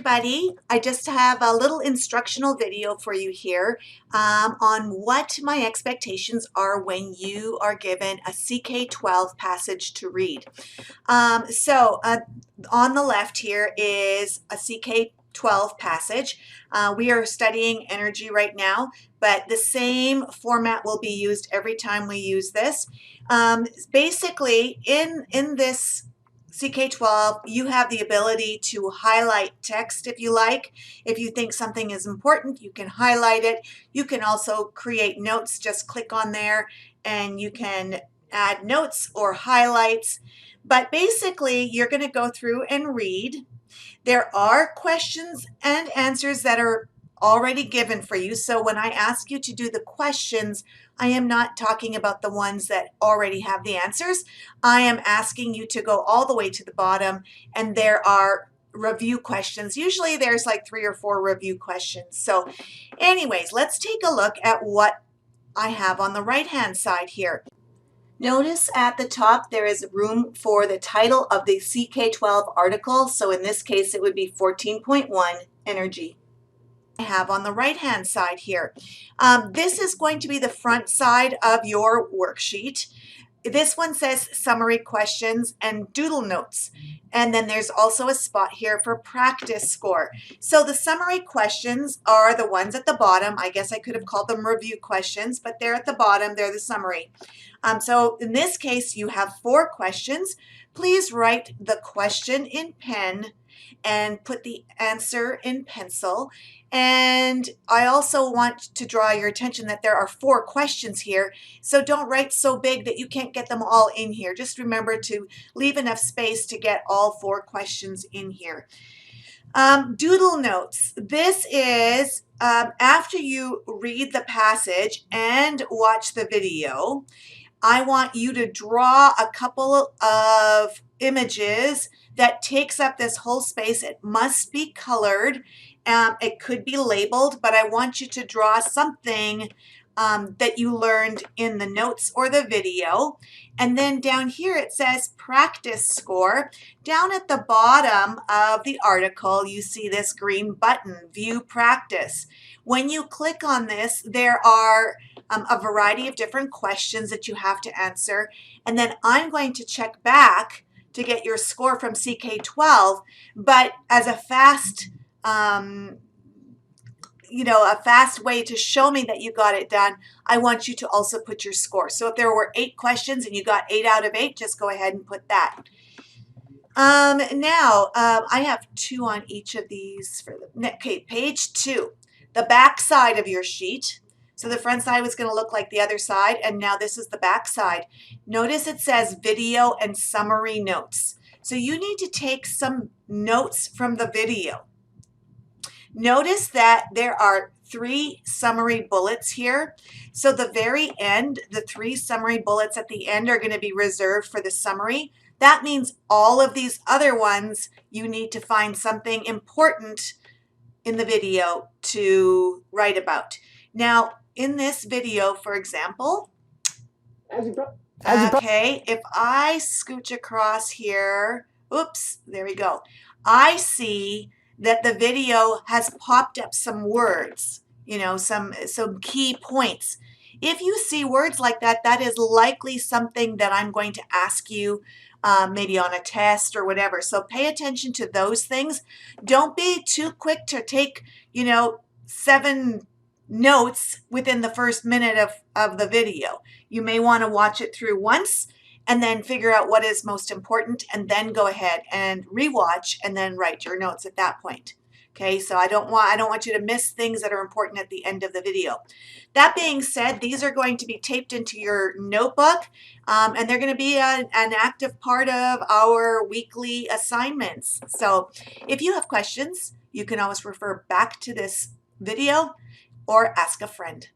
everybody. I just have a little instructional video for you here on what my expectations are when you are given a CK-12 passage to read. On the left here is a CK-12 passage. We are studying energy right now, but the same format will be used every time we use this. Basically, in this CK-12, you have the ability to highlight text if you like. If you think something is important, you can highlight it. You can also create notes. Just click on there and you can add notes or highlights. But basically, you're going to go through and read. There are questions and answers that are already given for you. So when I ask you to do the questions, I am not talking about the ones that already have the answers. I am asking you to go all the way to the bottom, and there are review questions. Usually there's like 3 or 4 review questions. So anyways, let's take a look at what I have on the right-hand side here. Notice at the top there is room for the title of the CK-12 article. So in this case, it would be 14.1, Energy. I have on the right-hand side here. This is going to be the front side of your worksheet. This one says summary questions and doodle notes. And then there's also a spot here for practice score. So the summary questions are the ones at the bottom. I guess I could have called them review questions, but they're at the bottom. They're the summary. So in this case, you have 4 questions. Please write the question in pen and put the answer in pencil. And I also want to draw your attention that there are 4 questions here. So don't write so big that you can't get them all in here. Just remember to leave enough space to get all 4 questions in here. Doodle notes. This is after you read the passage and watch the video, I want you to draw a couple of images that takes up this whole space. It must be colored. It could be labeled, but I want you to draw something that you learned in the notes or the video. And then down here it says practice score. Down at the bottom of the article, you see this green button, View Practice. When you click on this, there are a variety of different questions that you have to answer. And then I'm going to check back to get your score from CK-12, but as a fast a fast way to show me that you got it done, I want you to also put your score. So if there were 8 questions and you got 8 out of 8, just go ahead and put that. I have 2 on each of these for the page 2, the back side of your sheet. So the front side was going to look like the other side, and now this is the back side. Notice it says video and summary notes. So you need to take some notes from the video. Notice that there are 3 summary bullets here. So the very end, the 3 summary bullets at the end are going to be reserved for the summary. That means all of these other ones, you need to find something important in the video to write about. Now, in this video, for example, if I scooch across here, oops, there we go. I see that the video has popped up some words, some key points. If you see words like that, that is likely something that I'm going to ask you maybe on a test or whatever. So pay attention to those things. Don't be too quick to take, 7 notes within the first minute of the video. You may want to watch it through once and then figure out what is most important, and then go ahead and rewatch and then write your notes at that point. Okay, so I don't want you to miss things that are important at the end of the video. That being said, these are going to be taped into your notebook, and they're going to be an active part of our weekly assignments. So if you have questions, you can always refer back to this video or ask a friend.